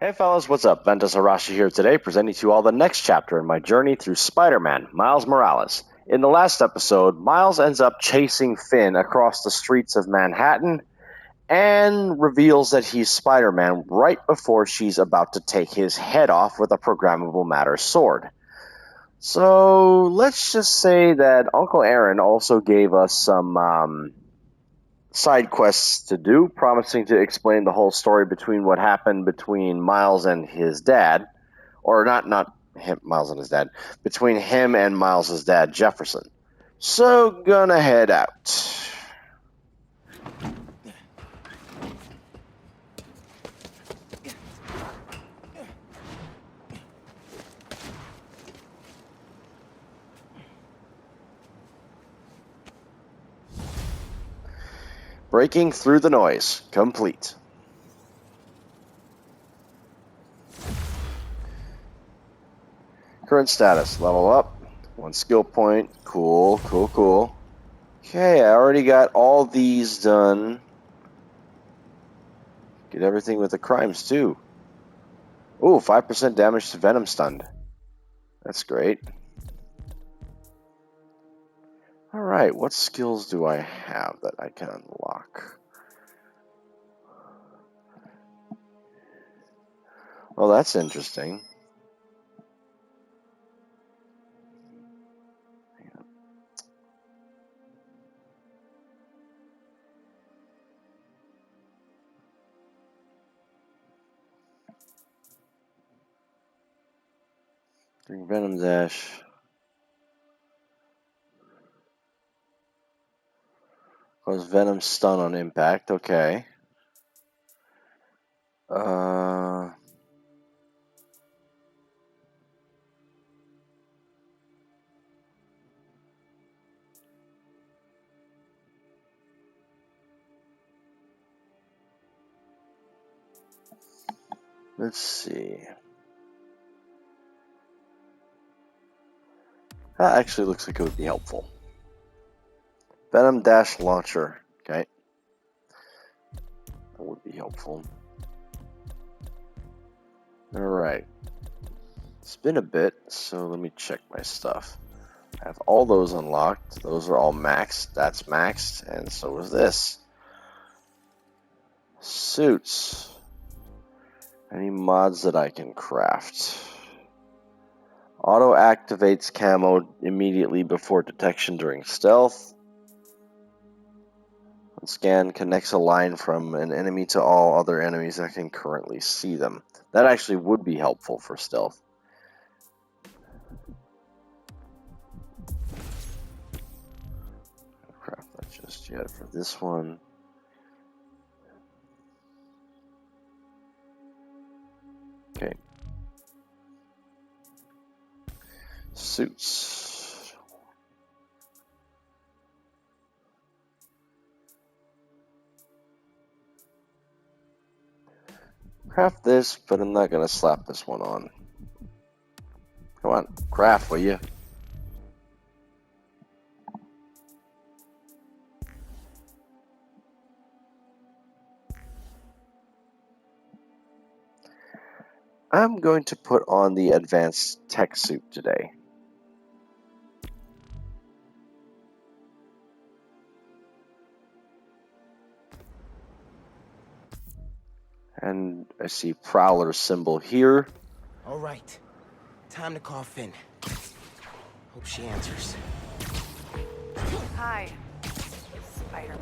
Hey fellas, what's up? Ventus Arashi here today, presenting to you all the next chapter in my journey through Spider-Man, Miles Morales. In the last episode, Miles ends up chasing Phin across the streets of Manhattan and reveals that he's Spider-Man right before she's about to take his head off with a programmable matter sword. So let's just say that Uncle Aaron also gave us some side quests to do, promising to explain the whole story between what happened between Miles and his dad, or not him, Miles and his dad, between him and Miles's dad, Jefferson. So, gonna head out. Breaking through the noise, complete. Current status, level up, 1 skill point, cool. Okay, I already got all these done. Get everything with the crimes too. Ooh, 5% damage to Venom stunned. That's great. Alright, what skills do I have that I can unlock? Well, that's interesting. Bring Venom Dash. Cause Venom stun on impact, okay. Let's see. That actually looks like it would be helpful. Venom Dash Launcher, okay. That would be helpful. Alright. It's been a bit, so let me check my stuff. I have all those unlocked. Those are all maxed. That's maxed, and so is this. Suits. Any mods that I can craft? Auto activates camo immediately before detection during stealth. Scan connects a line from an enemy to all other enemies that can currently see them. That actually would be helpful for stealth. Craft that just yet for this one. Okay. Suits. Craft this, but I'm not going to slap this one on. Come on, craft, will you? I'm going to put on the advanced tech suit today. And I see Prowler symbol here. All right, time to call Phin. Hope she answers. Hi, Spider-Man.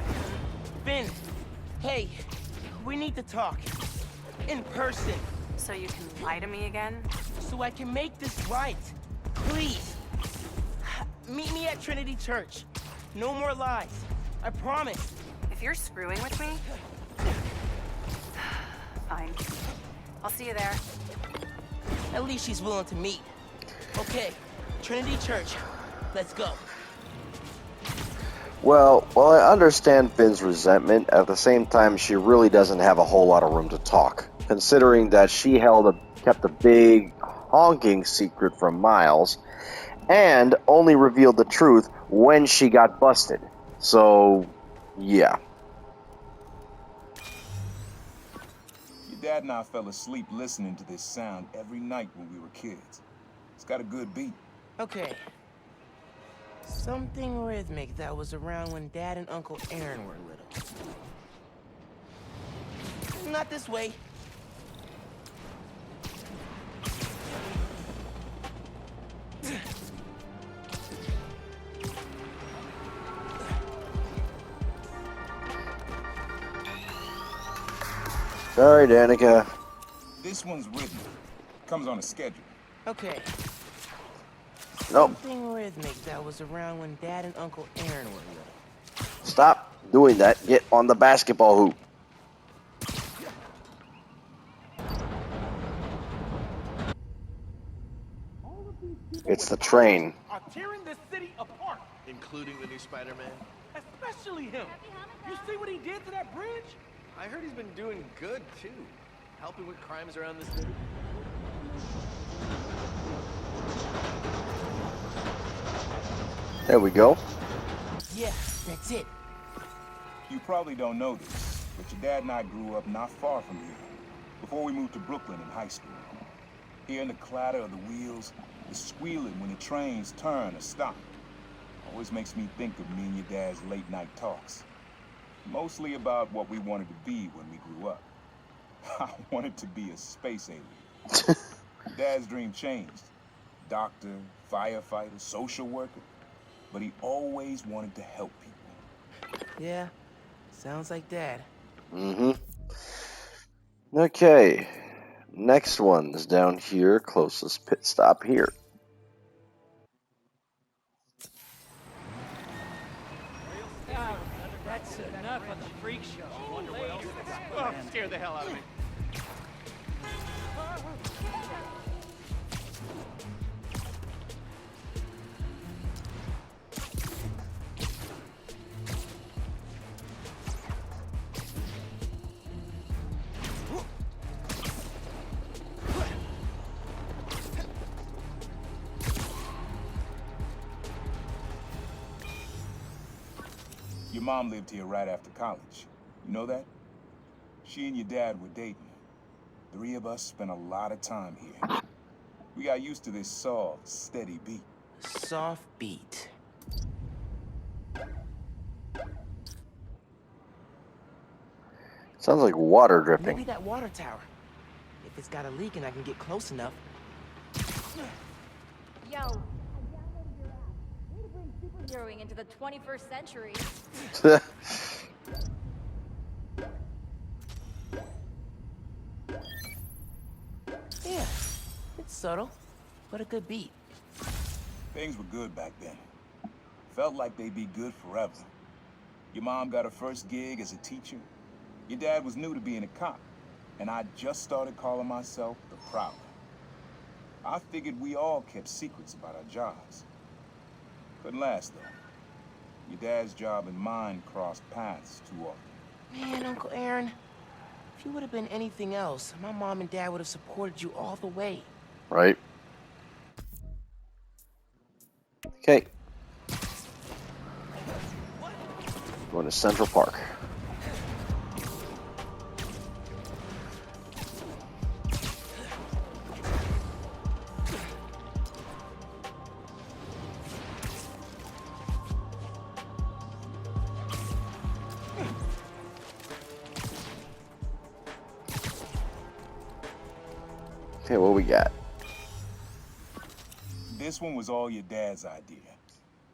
Phin, hey, we need to talk. In person. So you can lie to me again? So I can make this right. Please. Meet me at Trinity Church. No more lies. I promise. If you're screwing with me... Fine. I'll see you there. At least she's willing to meet. Okay, Trinity Church. Let's go. Well, while I understand Phin's resentment, at the same time she really doesn't have a whole lot of room to talk, considering that she kept a big honking secret from Miles, and only revealed the truth when she got busted. So, yeah. You Your dad and I fell asleep listening to this sound every night when we were kids. It's got a good beat. Okay. Something rhythmic that was around when Dad and Uncle Aaron were little. Not this way. Sorry, Danica. This one's rhythmic. Comes on a schedule. Okay. Nope. Something rhythmic that was around when Dad and Uncle Aaron were little. Stop doing that. Get on the basketball hoop. It's the train. Are tearing this city apart, Including the new Spider-Man? especially him. You see what he did to that bridge? I heard he's been doing good, too. Helping with crimes around the city. There we go. Yeah, that's it. You probably don't know this, but your dad and I grew up not far from here, before we moved to Brooklyn in high school. Hearing the clatter of the wheels, the squealing when the trains turn or stop, always makes me think of me and your dad's late night talks. Mostly about what we wanted to be when we grew up. I wanted to be a space alien. Dad's dream changed. Doctor, firefighter, social worker. But he always wanted to help people. Yeah, sounds like Dad. Mm-hmm. Okay. Next one is down here, closest pit stop here. That's enough of the freak show. Oh, scared the hell out of me. Your mom lived here right after college. You know that? She and your dad were dating. 3 of us spent a lot of time here. We got used to this soft, steady beat. Soft beat. Sounds like water dripping. Maybe that water tower. If it's got a leak and I can get close enough. Yo, I downloaded your app. Way to bring superheroing into the 21st century. Yeah, it's subtle, but a good beat. Things were good back then. Felt like they'd be good forever. Your mom got her first gig as a teacher. Your dad was new to being a cop. And I just started calling myself the Prowler. I figured we all kept secrets about our jobs. Couldn't last, though. Your dad's job and mine crossed paths too often. Man, Uncle Aaron, if you would have been anything else, my mom and dad would have supported you all the way. Right. Okay. Going to Central Park. Okay, what we got? This one was all your dad's idea.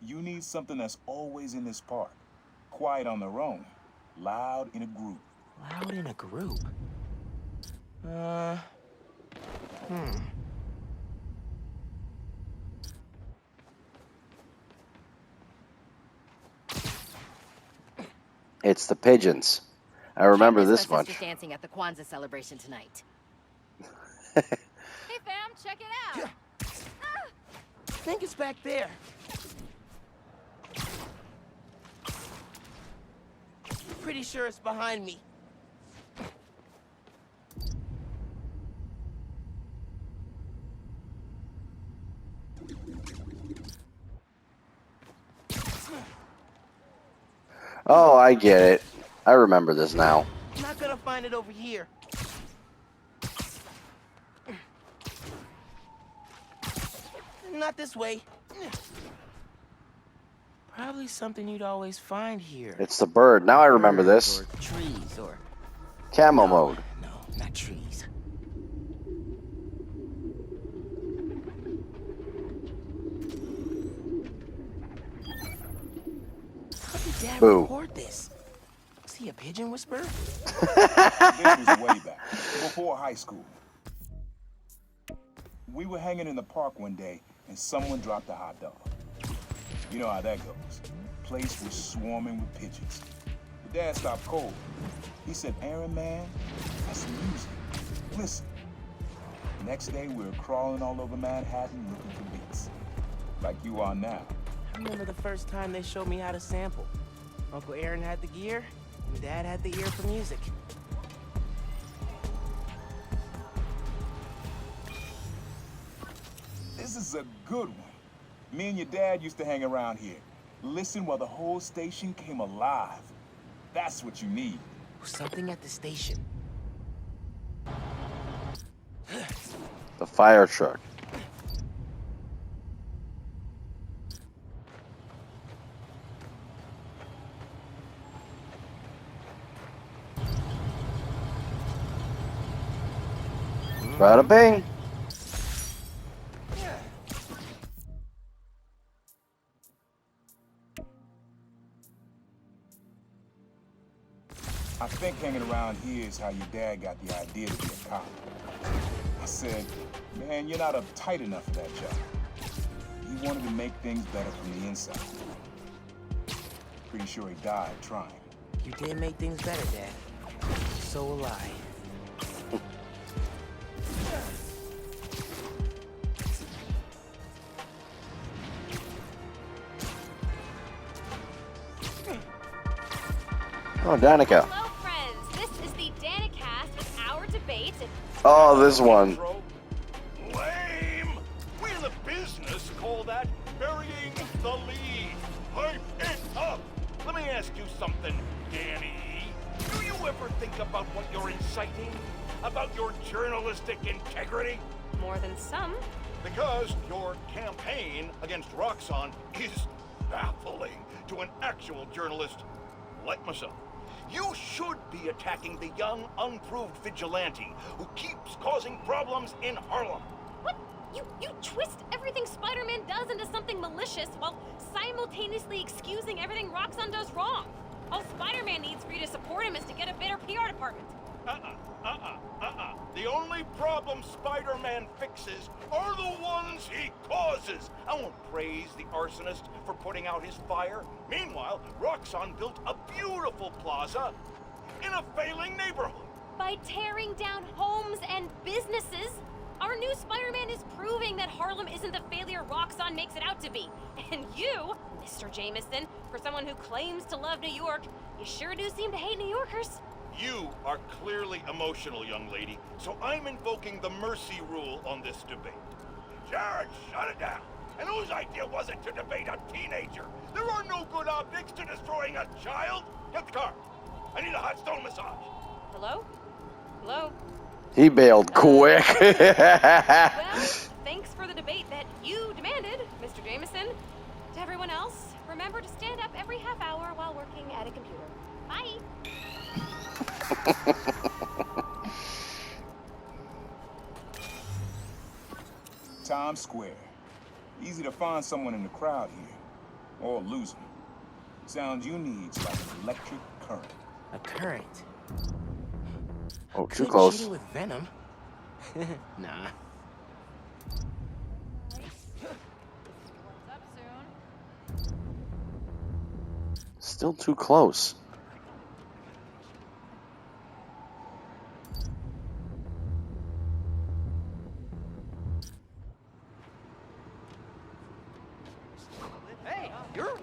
You need something that's always in this park. Quiet on their own. Loud in a group. Loud in a group? It's the pigeons. I remember Can't miss this my much. sister dancing at the Kwanzaa celebration tonight. Hey fam, check it out. I think it's back there. Pretty sure it's behind me. Oh, I get it. I remember this now. I'm not gonna find it over here. Not this way. Probably something you'd always find here. It's the bird. Now I remember this. Or trees, or... Camo mode. No, not trees. How did Dad Boo. record this? Was he a pigeon whisperer? This was way back, before high school. We were hanging in the park one day, and someone dropped a hot dog. You know how that goes. Place was swarming with pigeons. But Dad stopped cold. He said, Aaron, man, that's music. Listen. Next day, we were crawling all over Manhattan looking for beats. Like you are now. I remember the first time they showed me how to sample. Uncle Aaron had the gear, and Dad had the ear for music. This is a good one. Me and your dad used to hang around here. Listen while the whole station came alive. That's what you need. Something at the station. The fire truck. Bada bing. I think hanging around here is how your dad got the idea to be a cop. I said, man, you're not uptight enough for that job. He wanted to make things better from the inside. Pretty sure he died trying. You did make things better, Dad. So will I. Oh, Danica. Hello, friends. This is the Danicast with our debate. Oh, this one. Lame! We in the business call that burying the lead. Hype it up! Let me ask you something, Danny. Do you ever think about what you're inciting? About your journalistic integrity? More than some. Because your campaign against Roxxon is baffling to an actual journalist like myself. You should be attacking the young, unproved vigilante who keeps causing problems in Harlem. What? You twist everything Spider-Man does into something malicious while simultaneously excusing everything Roxxon does wrong. All Spider-Man needs for you to support him is to get a better PR department. The only problem Spider-Man fixes are the ones he causes. I won't praise the arsonist for putting out his fire. Meanwhile, Roxxon built a beautiful plaza in a failing neighborhood. By tearing down homes and businesses, our new Spider-Man is proving that Harlem isn't the failure Roxxon makes it out to be. And you, Mr. Jameson, for someone who claims to love New York, you sure do seem to hate New Yorkers. You are clearly emotional, young lady, so I'm invoking the mercy rule on this debate. Jared, shut it down. And whose idea was it to debate a teenager? There are no good optics to destroying a child. Get the car. I need a hot stone massage. Hello? Hello? He bailed quick. Well, thanks for the debate that you demanded, Mr. Jameson. To everyone else, remember to stand up every half hour while working at a computer. Bye. Times Square. Easy to find someone in the crowd here. Or lose them. Sounds you need's like an electric current. A current. Oh, too Couldn't close. shoot it with venom. Nah. What's up soon? Still too close. Hey, you're...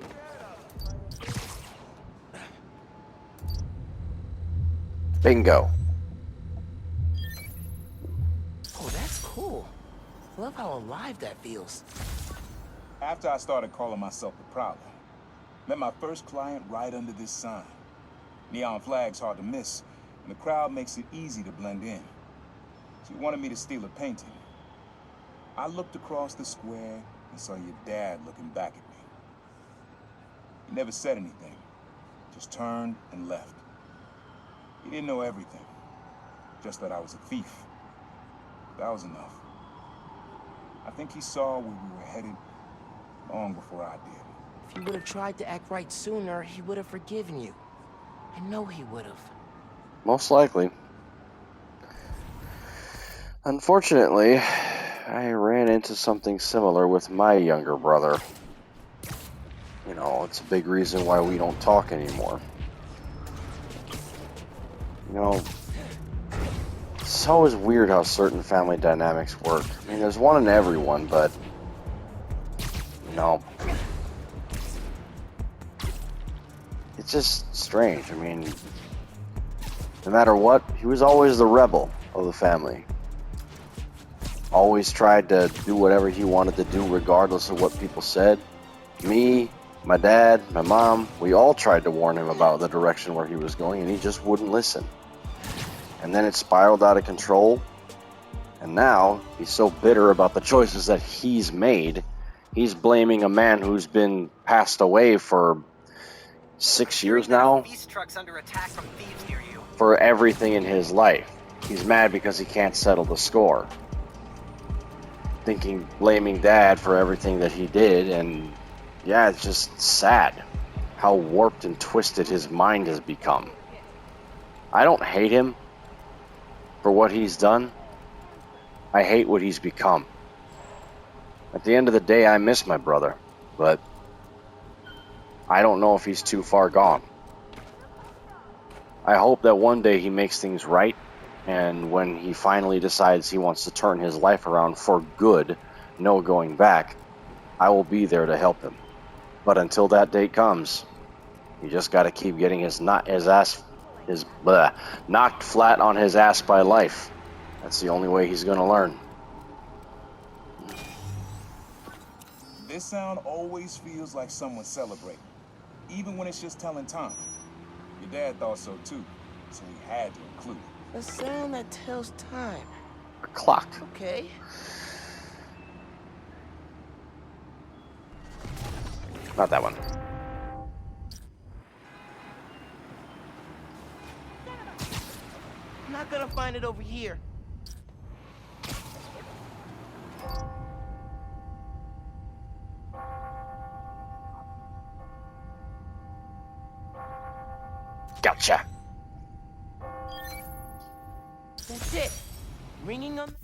Bingo. Oh, that's cool. I love how alive that feels. After I started calling myself the Prowler, met my first client right under this sign. Neon flag's hard to miss, and the crowd makes it easy to blend in. She wanted me to steal a painting. I looked across the square, and saw your dad looking back at me. He never said anything, just turned and left. He didn't know everything, just that I was a thief. That was enough. I think he saw where we were headed long before I did. If you would have tried to act right sooner, he would have forgiven you. I know he would have. Most likely. Unfortunately, I ran into something similar with my younger brother. You know, it's a big reason why we don't talk anymore. You know, it's always weird how certain family dynamics work. I mean, there's one in everyone, but, you know, it's just strange. I mean, no matter what, he was always the rebel of the family. Always tried to do whatever he wanted to do regardless of what people said. Me, my dad, my mom, we all tried to warn him about the direction where he was going, and he just wouldn't listen. And then it spiraled out of control, and now he's so bitter about the choices that he's made, he's blaming a man who's been passed away for 6 years now Truck's under attack from thieves near you. for everything in his life. He's mad because he can't settle the score. Blaming dad for everything that he did, and yeah, it's just sad how warped and twisted his mind has become. I don't hate him for what he's done. I hate what he's become. At the end of the day, I miss my brother, but I don't know if he's too far gone. I hope that one day he makes things right, and when he finally decides he wants to turn his life around for good, no going back, I will be there to help him. But until that date comes, you just got to keep getting knocked flat on his ass by life. That's the only way he's going to learn. This sound always feels like someone celebrating, even when it's just telling time. Your dad thought so too, so he had to include it. A sound that tells time. A clock. Okay. Not that one. I'm not gonna find it over here. Gotcha. That's it. Ringing on.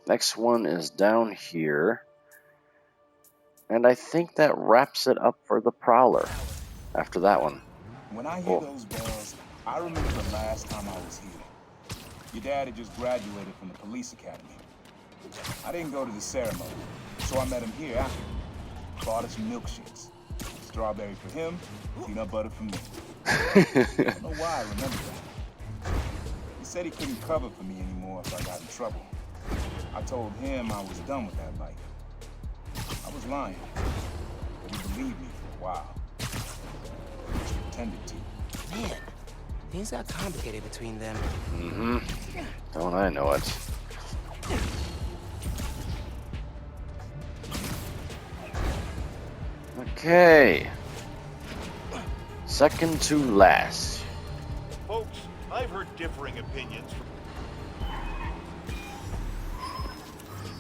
Next one is down here. And I think that wraps it up for the Prowler after that one. When I hear those bells, I remember the last time I was here. Your dad had just graduated from the police academy. I didn't go to the ceremony, so I met him here after. Bought us some milkshakes. Strawberry for him, peanut butter for me. I don't know why I remember that. He said he couldn't cover for me anymore if I got in trouble. I told him I was done with that life. I was lying, but he believed me for a while. He just pretended to. Man, things got complicated between them. Mm-hmm. Don't I know it. Okay. Second to last. Folks, I've heard differing opinions from...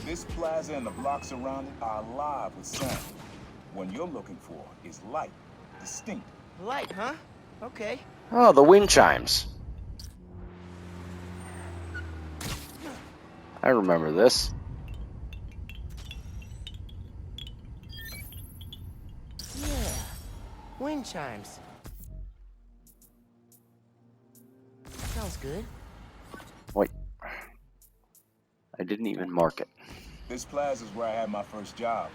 This plaza and the blocks around it are alive with sound. What you're looking for is light, distinct. Light, huh? Okay. Oh, the wind chimes. I remember this. Yeah. Wind chimes. Sounds good. Wait. I didn't even mark it. This plaza's where I had my first job.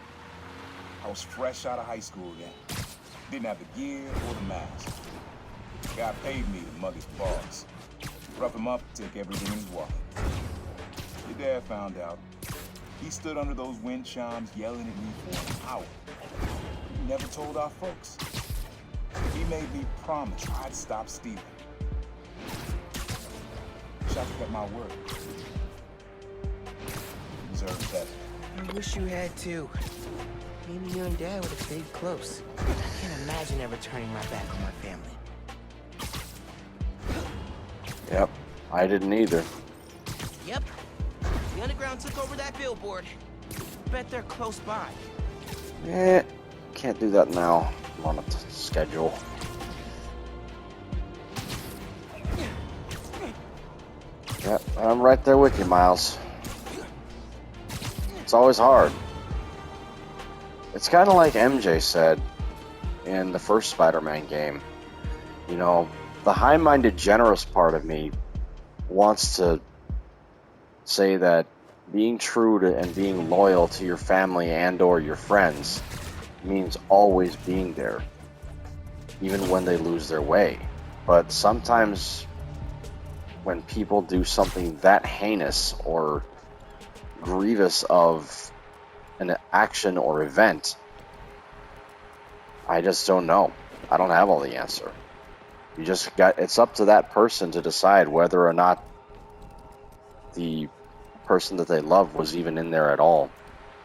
I was fresh out of high school then. Didn't have the gear or the mask. Guy paid me to mug his boss. Rough him up, take everything in his wallet. Your dad found out. He stood under those wind chimes yelling at me for an hour. He never told our folks. He made me promise I'd stop stealing. Wish I kept my word. deserve better. I wish you had too. Maybe you and Dad would have stayed close. I can't imagine ever turning my back on my family. Yep, I didn't either. Yep. The underground took over that billboard. Bet they're close by. Eh, can't do that now. I'm on a schedule. Yep, I'm right there with you, Miles. It's always hard. It's kind of like MJ said in the first Spider-Man game. You know, the high-minded, generous part of me wants to say that being true to and being loyal to your family and or your friends means always being there, even when they lose their way. But sometimes when people do something that heinous or grievous of an action or event, I just don't know. I don't have all the answer. It's up to that person to decide whether or not the person that they love was even in there at all,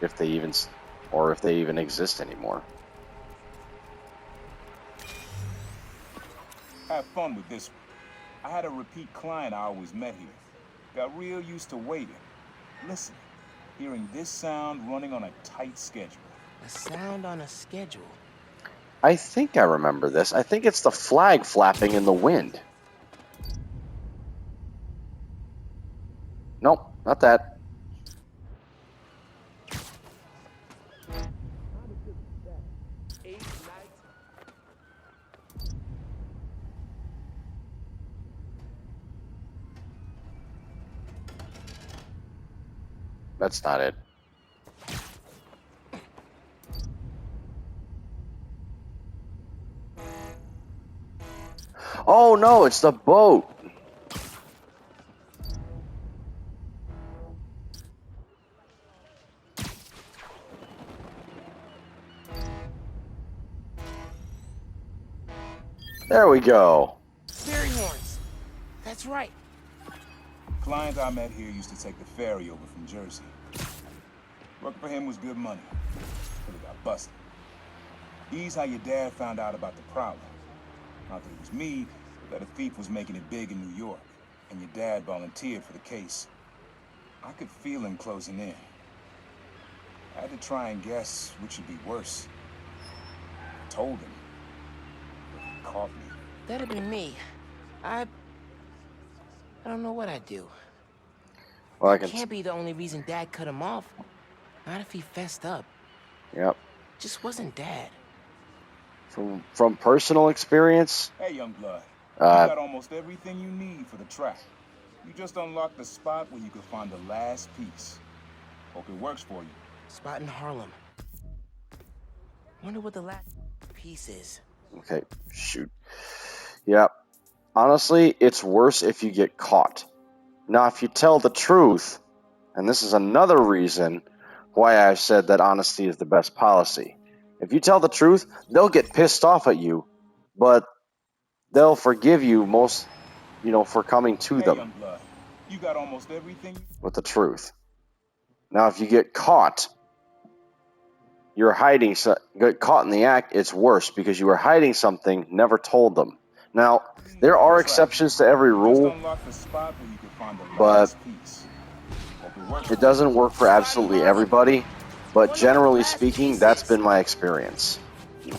if they even exist anymore. Have fun with this one. I had a repeat client I always met here. Got real used to waiting, listening, hearing this sound running on a tight schedule. A sound on a schedule. I think I remember this. I think it's the flag flapping in the wind. Nope, not that. That's not it. Oh no, it's the boat. There we go. Fairy horns. That's right. Client I met here used to take the ferry over from Jersey. Work for him was good money. But he got busted. He's how your dad found out about the problem. Not that it was me, but that a thief was making it big in New York, and your dad volunteered for the case. I could feel him closing in. I had to try and guess which would be worse. I told him, but he caught me. That'd be me. I don't know what I'd do. Well, Can't be the only reason Dad cut him off. Not if he fessed up. Yep. Just wasn't Dad. From personal experience. Hey, young blood. You got almost everything you need for the track. You just unlocked the spot where you can find the last piece. Hope it works for you. Spot in Harlem. Wonder what the last piece is. Okay, shoot. Yep. Honestly, it's worse if you get caught. Now, if you tell the truth, and this is another reason why I've said that honesty is the best policy. If you tell the truth, they'll get pissed off at you, but they'll forgive you for coming to Hey, them young blood. You got almost everything with the truth. Now, if you get caught, get caught in the act, it's worse because you were hiding something, never told them. Now, there are exceptions to every rule, but it doesn't work for absolutely everybody. But generally speaking, that's been my experience. Yeah.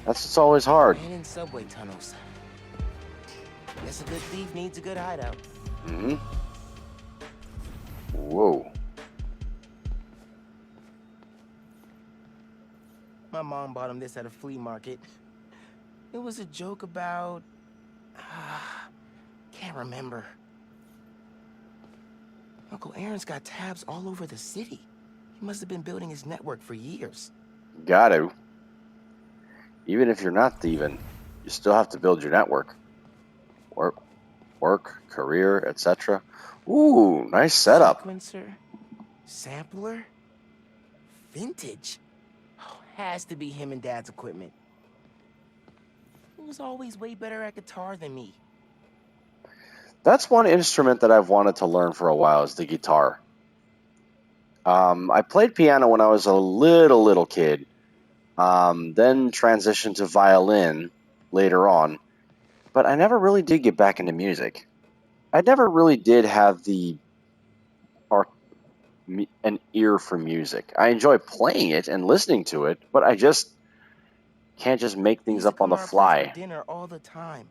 It's always hard. And in subway tunnels. Guess a good thief needs a good hideout. Mm-hmm. Whoa. My mom bought him this at a flea market. It was a joke about... can't remember. Uncle Aaron's got tabs all over the city. He must have been building his network for years. Got to. Even if you're not thieving, you still have to build your network. Work, career, etc. Ooh, nice setup. Sequencer, sampler, vintage. Oh, has to be him and Dad's equipment. was always way better at guitar than me. That's one instrument that I've wanted to learn for a while, is the guitar. I played piano when I was a little kid, then transitioned to violin later on, but I never really did get back into music. I never really did have an ear for music. I enjoy playing it and listening to it, but I just can't just make things up on the fly. For dinner all the time.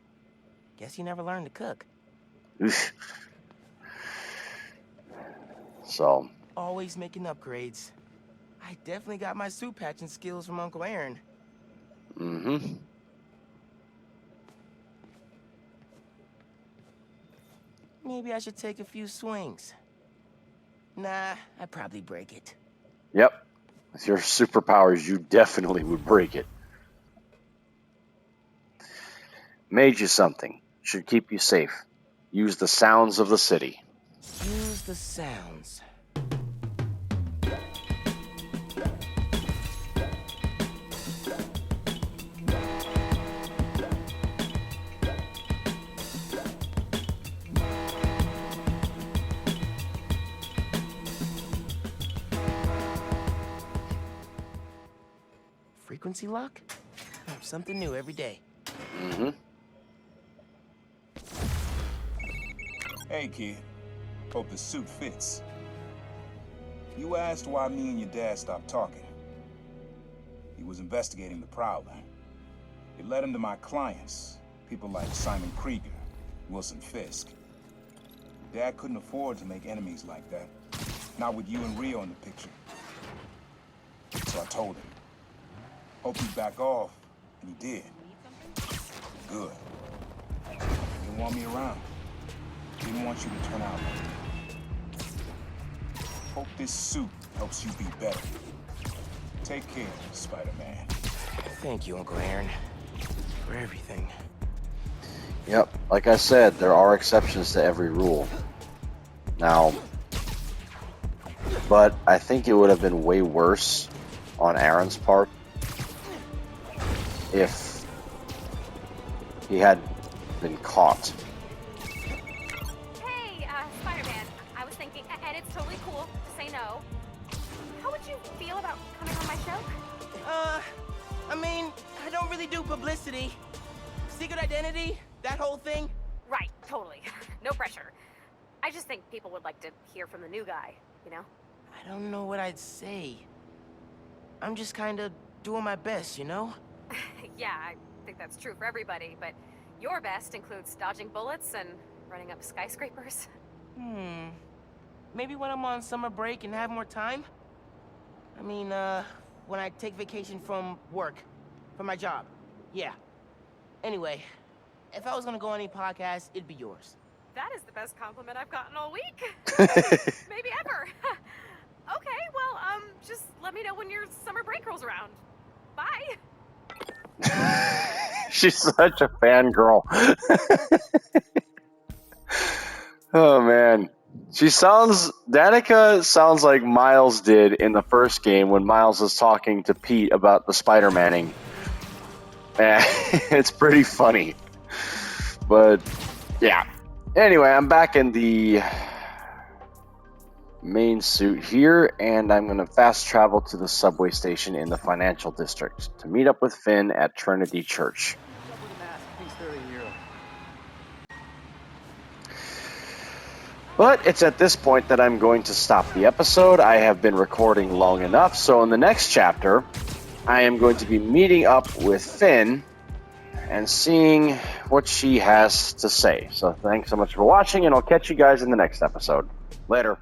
Guess you never learned to cook. So. Always making upgrades. I definitely got my suit patching skills from Uncle Aaron. Mm-hmm. Maybe I should take a few swings. Nah, I'd probably break it. Yep. With your superpowers, you definitely would break it. Made you something. Should keep you safe. Use the sounds of the city. Use the sounds. Frequency lock? Something new every day. Mm-hmm. Hey, kid. Hope the suit fits. You asked why me and your dad stopped talking. He was investigating the Prowler. It led him to my clients, people like Simon Krieger, Wilson Fisk. Dad couldn't afford to make enemies like that. Not with you and Rio in the picture. So I told him. Hope he'd back off, and he did. Good. He didn't want me around. Didn't want you to turn out like that. Hope this suit helps you be better. Take care, Spider-Man. Thank you, Uncle Aaron, for everything. Yep, like I said, there are exceptions to every rule. Now, but I think it would have been way worse on Aaron's part if he had been caught. Hey, Spider-Man, I was thinking, and it's totally cool to say no. How would you feel about coming on my show? I mean, I don't really do publicity. Secret identity, that whole thing. Right, totally. No pressure. I just think people would like to hear from the new guy, you know? I don't know what I'd say. I'm just kind of doing my best, you know? Yeah, I think that's true for everybody, but your best includes dodging bullets and running up skyscrapers. Maybe when I'm on summer break and have more time? I mean, when I take vacation from work, from my job. Yeah. Anyway, if I was gonna go on any podcast, it'd be yours. That is the best compliment I've gotten all week. Maybe ever. Okay, well, just let me know when your summer break rolls around. Bye. She's such a fangirl. Oh, man. Danica sounds like Miles did in the first game when Miles was talking to Pete about the Spider-Manning. It's pretty funny. But, yeah. Anyway, I'm back in the main suit here, and I'm going to fast travel to the subway station in the financial district to meet up with Phin at Trinity Church. But it's at this point that I'm going to stop the episode. I have been recording long enough, so in the next chapter, I am going to be meeting up with Phin and seeing what she has to say. So thanks so much for watching, and I'll catch you guys in the next episode. Later.